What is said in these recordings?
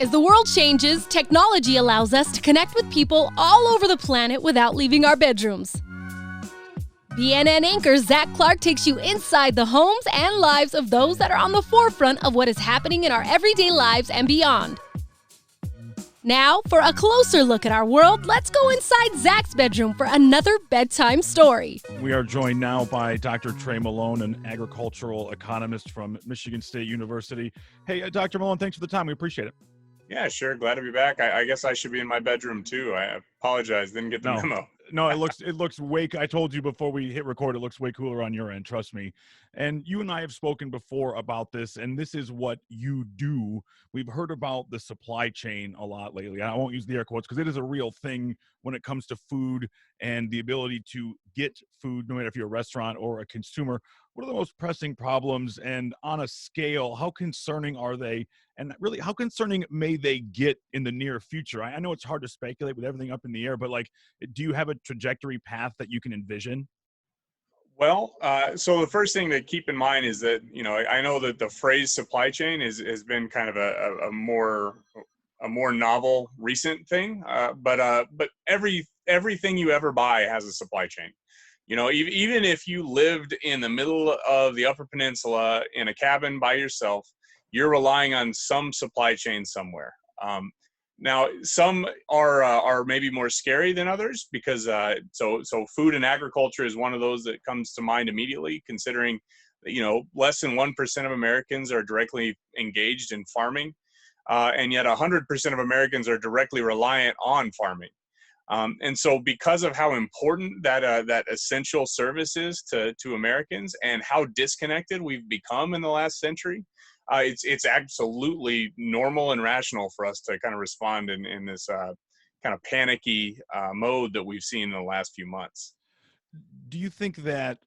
As the world changes, technology allows us to connect with people all over the planet without leaving our bedrooms. BNN Anchor Zach Clark takes you inside the homes and lives of those that are on the forefront of what is happening in our everyday lives and beyond. Now, for a closer look at our world, let's go inside Zach's bedroom for another bedtime story. We are joined now by Dr. Trey Malone, an agricultural economist from Michigan State University. Hey, Dr. Malone, thanks for the time. We appreciate it. Yeah, sure. Glad to be back. I guess I should be in my bedroom too. I apologize. Didn't get the memo. No, it looks way. I told you before we hit record, it looks way cooler on your end. Trust me. And you and I have spoken before about this, and this is what you do. We've heard about the supply chain a lot lately. I won't use the air quotes because it is a real thing when it comes to food and the ability to get food, no matter if you're a restaurant or a consumer. What are the most pressing problems, and on a scale, how concerning are they? And really, how concerning may they get in the near future? I know it's hard to speculate with everything up in the air, but do you have a trajectory path that you can envision? Well, so the first thing to keep in mind is that, I know that the phrase supply chain has been kind of a more novel recent thing, but everything you ever buy has a supply chain. Even if you lived in the middle of the Upper Peninsula in a cabin by yourself, you're relying on some supply chain somewhere. Now, some are maybe more scary than others because so food and agriculture is one of those that comes to mind immediately, considering less than 1% of Americans are directly engaged in farming, and yet 100% of Americans are directly reliant on farming. And so because of how important that essential service is to Americans and how disconnected we've become in the last century, it's absolutely normal and rational for us to kind of respond in this kind of panicky mode that we've seen in the last few months. Do you think that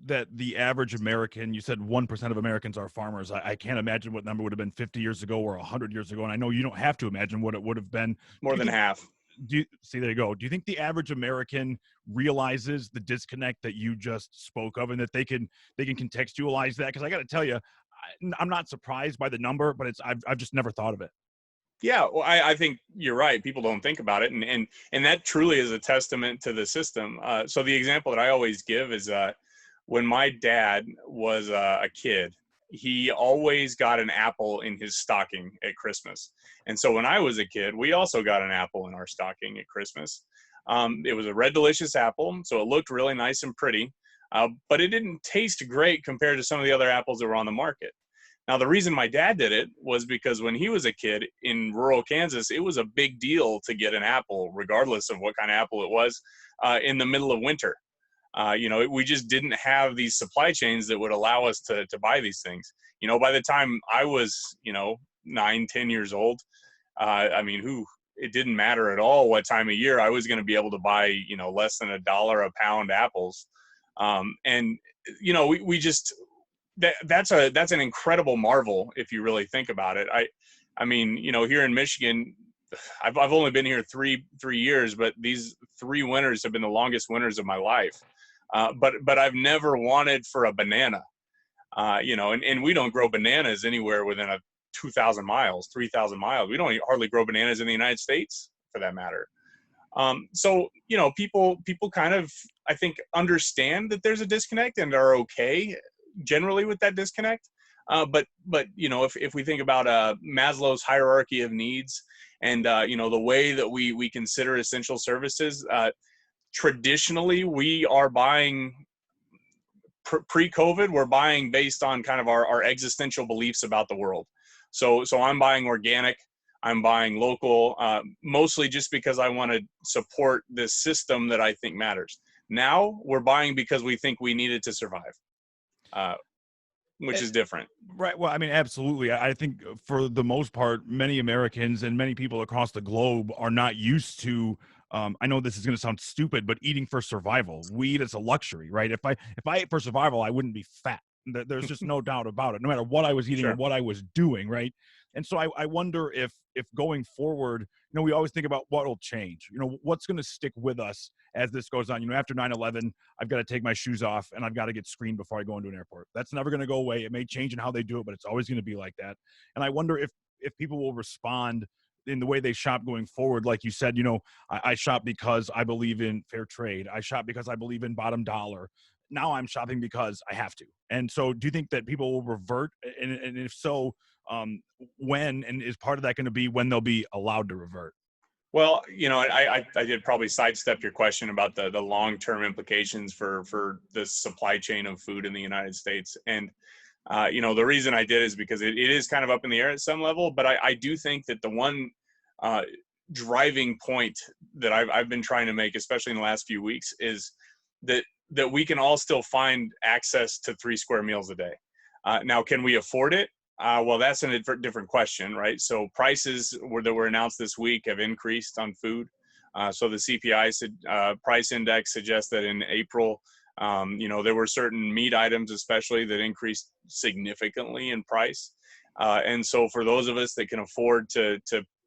the average American, you said 1% of Americans are farmers. I can't imagine what number would have been 50 years ago or 100 years ago. And I know you don't have to imagine what it would have been. More than half. There you go. Do you think the average American realizes the disconnect that you just spoke of, and that they can contextualize that? Because I got to tell you, I'm not surprised by the number, but I've just never thought of it. Yeah, well, I think you're right. People don't think about it, and that truly is a testament to the system. So the example that I always give is when my dad was a kid, he always got an apple in his stocking at Christmas. And so when I was a kid, we also got an apple in our stocking at Christmas. It was a red delicious apple, so it looked really nice and pretty, but it didn't taste great compared to some of the other apples that were on the market. Now, the reason my dad did it was because when he was a kid in rural Kansas, it was a big deal to get an apple, regardless of what kind of apple it was, in the middle of winter. We just didn't have these supply chains that would allow us to buy these things. By the time I was, 9, 10 years old, it didn't matter at all what time of year I was going to be able to buy, less than $1 a pound apples. We just, that's an incredible marvel if you really think about it. Here in Michigan, I've only been here three years, but these 3 winters have been the longest winters of my life. But I've never wanted for a banana, and we don't grow bananas anywhere within 2,000 miles, 3,000 miles. We don't hardly grow bananas in the United States for that matter. People kind of, I think, understand that there's a disconnect and are okay generally with that disconnect. But if we think about Maslow's hierarchy of needs and, the way that we consider essential services, traditionally we are buying pre-COVID, we're buying based on kind of our existential beliefs about the world. So I'm buying organic, I'm buying local, mostly just because I want to support this system that I think matters. Now we're buying because we think we need it to survive, which is different. Right. Well, absolutely. I think for the most part, many Americans and many people across the globe are not used to, I know this is going to sound stupid, but eating for survival. We eat as a luxury, right? If I ate for survival, I wouldn't be fat. There's just no doubt about it, no matter what I was eating or what I was doing, right? And so I wonder if going forward, we always think about what will change, what's going to stick with us as this goes on. After 9/11, I've got to take my shoes off and I've got to get screened before I go into an airport. That's never going to go away. It may change in how they do it, but it's always going to be like that. And I wonder if people will respond in the way they shop going forward, like you said, I shop because I believe in fair trade. I shop because I believe in bottom dollar. Now I'm shopping because I have to. And so do you think that people will revert? And if so, when, and is part of that going to be when they'll be allowed to revert? Well, I did probably sidestep your question about the long-term implications for the supply chain of food in the United States. And, the reason I did is because it is kind of up in the air at some level, but I do think that the one driving point that I've been trying to make, especially in the last few weeks, is that we can all still find access to 3 square meals a day. Now, can we afford it? Well, that's a different question, right? So prices that were announced this week have increased on food. So the CPI price index suggests that in April, there were certain meat items especially that increased significantly in price. And so for those of us that can afford to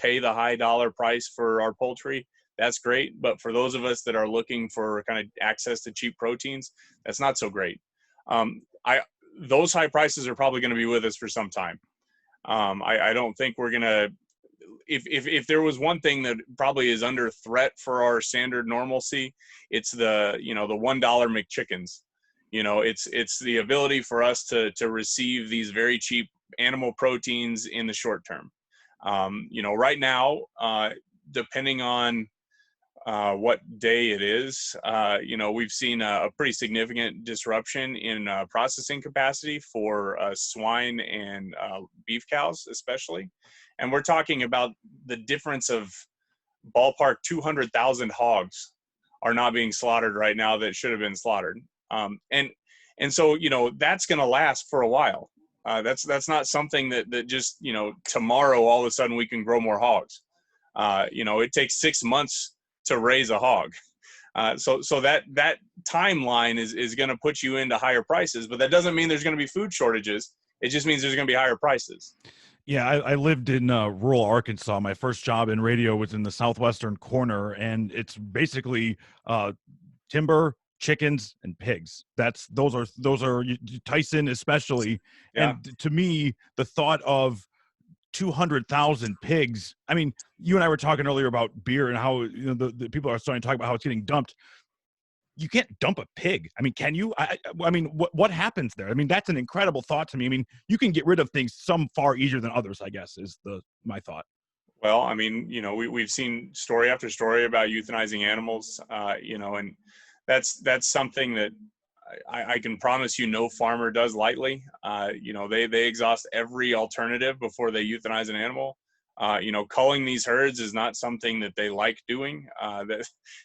pay the high dollar price for our poultry, that's great. But for those of us that are looking for kind of access to cheap proteins, that's not so great. Those high prices are probably going to be with us for some time. I don't think we're going to, if there was one thing that probably is under threat for our standard normalcy, it's the $1 McChickens. It's the ability for us to receive these very cheap animal proteins in the short term. Right now, depending on what day it is, we've seen a pretty significant disruption in processing capacity for swine and beef cows, especially. And we're talking about the difference of ballpark 200,000 hogs are not being slaughtered right now that should have been slaughtered. And so, that's going to last for a while. That's not something that just, tomorrow, all of a sudden we can grow more hogs. It takes 6 months to raise a hog. So that timeline is going to put you into higher prices, but that doesn't mean there's going to be food shortages. It just means there's going to be higher prices. Yeah, I lived in rural Arkansas. My first job in radio was in the southwestern corner, and it's basically timber, chickens, and pigs. Those are Tyson especially. Yeah. And to me, the thought of 200,000 pigs. I mean, you and I were talking earlier about beer and how the people are starting to talk about how it's getting dumped. You can't dump a pig. I mean, can you? I mean, what happens there? I mean, that's an incredible thought to me. I mean, you can get rid of things some far easier than others, I guess, is my thought. Well, I mean, we've seen story after story about euthanizing animals, and that's something that I can promise you no farmer does lightly. They exhaust every alternative before they euthanize an animal. Culling these herds is not something that they like doing.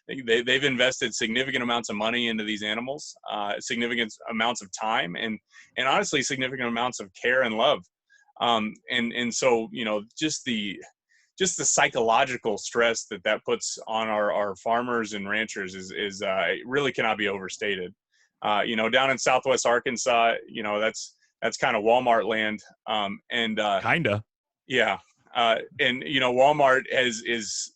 They've invested significant amounts of money into these animals, significant amounts of time, and honestly, significant amounts of care and love. And so, just the psychological stress that puts on our farmers and ranchers is it really cannot be overstated. Down in Southwest Arkansas, that's kind of Walmart land. Kinda. Yeah. And Walmart is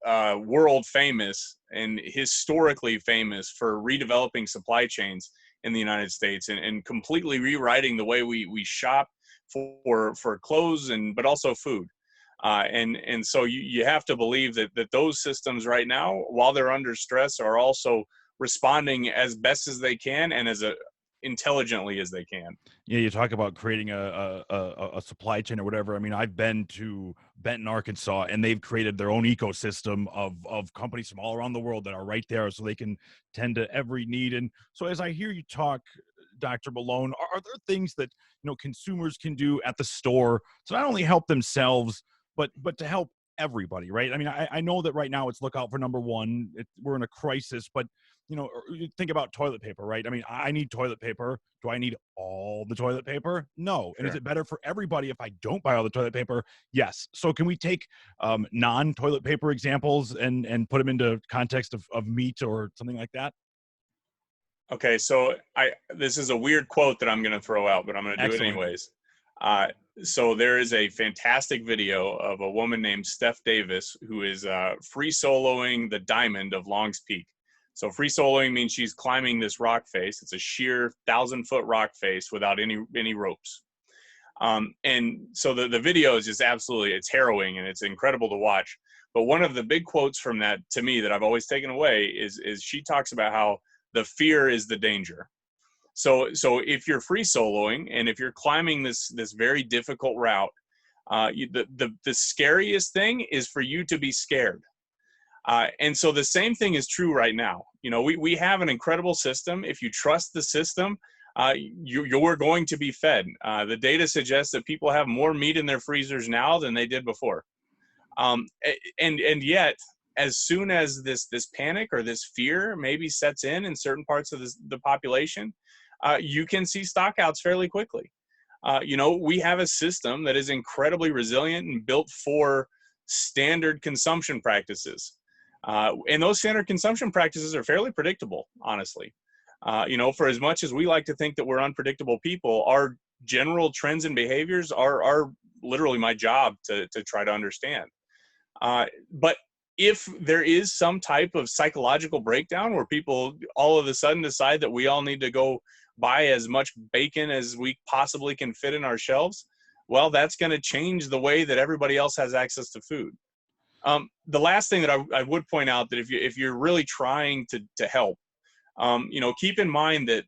world famous and historically famous for redeveloping supply chains in the United States and completely rewriting the way we shop for clothes but also food. And so you have to believe that those systems right now, while they're under stress, are also responding as best as they can and as intelligently as they can. Yeah, you talk about creating a supply chain or whatever. I mean, I've been to Benton, Arkansas, and they've created their own ecosystem of companies from all around the world that are right there, so they can tend to every need. And so, as I hear you talk, Dr. Malone, are there things that consumers can do at the store to not only help themselves, but to help everybody, right? I mean, I know that right now it's look out for number one. We're in a crisis, but you think about toilet paper, right? I mean, I need toilet paper. Do I need all the toilet paper? No. Sure. And is it better for everybody if I don't buy all the toilet paper? Yes. So can we take non-toilet paper examples and put them into context of meat or something like that? Okay, so this is a weird quote that I'm going to throw out, but I'm going to do Excellent. it anyways. So there is a fantastic video of a woman named Steph Davis who is free soloing the diamond of Long's Peak. So free soloing means she's climbing this rock face. It's a sheer 1,000-foot rock face without any ropes. And so the video is just absolutely, it's harrowing and it's incredible to watch. But one of the big quotes from that to me that I've always taken away is she talks about how the fear is the danger. So if you're free soloing and if you're climbing this very difficult route, the scariest thing is for you to be scared. And so the same thing is true right now. You know, we have an incredible system. If you trust the system, you're going to be fed. The data suggests that people have more meat in their freezers now than they did before. And yet, as soon as this panic or this fear maybe sets in certain parts of the population, you can see stockouts fairly quickly. You know, we have a system that is incredibly resilient and built for standard consumption practices. And those standard consumption practices are fairly predictable, honestly. You know, for as much as we like to think that we're unpredictable people, our general trends and behaviors are literally my job to try to understand. But if there is some type of psychological breakdown where people all of a sudden decide that we all need to go buy as much bacon as we possibly can fit in our shelves, well, that's going to change the way that everybody else has access to food. The last thing that I would point out, that if you're really trying to help, you know, keep in mind that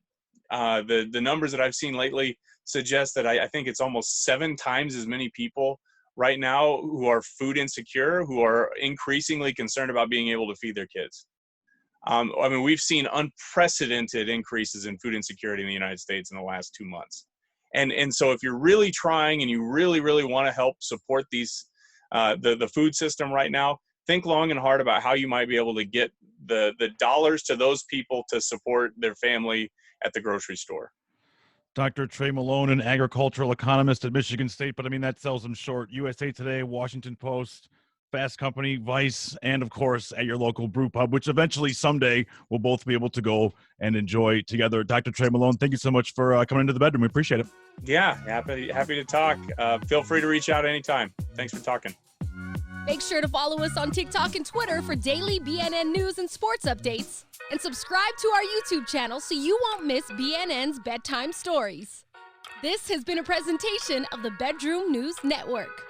the numbers that I've seen lately suggest that I think it's almost 7 times as many people right now who are food insecure, who are increasingly concerned about being able to feed their kids. I mean, we've seen unprecedented increases in food insecurity in the United States in the last 2 months. And so if you're really trying and you really, really want to help support these, the food system right now, think long and hard about how you might be able to get the dollars to those people to support their family at the grocery store. Dr. Trey Malone, an agricultural economist at Michigan State, but I mean, that sells them short. USA Today, Washington Post, Fast Company, Vice, and of course at your local brew pub, which eventually someday we'll both be able to go and enjoy together. Dr. Trey Malone, thank you so much for coming into the bedroom. We appreciate it. Yeah, happy to talk. Feel free to reach out anytime. Thanks for talking. Make sure to follow us on TikTok and Twitter for daily BNN news and sports updates. And subscribe to our YouTube channel so you won't miss BNN's bedtime stories. This has been a presentation of the Bedroom News Network.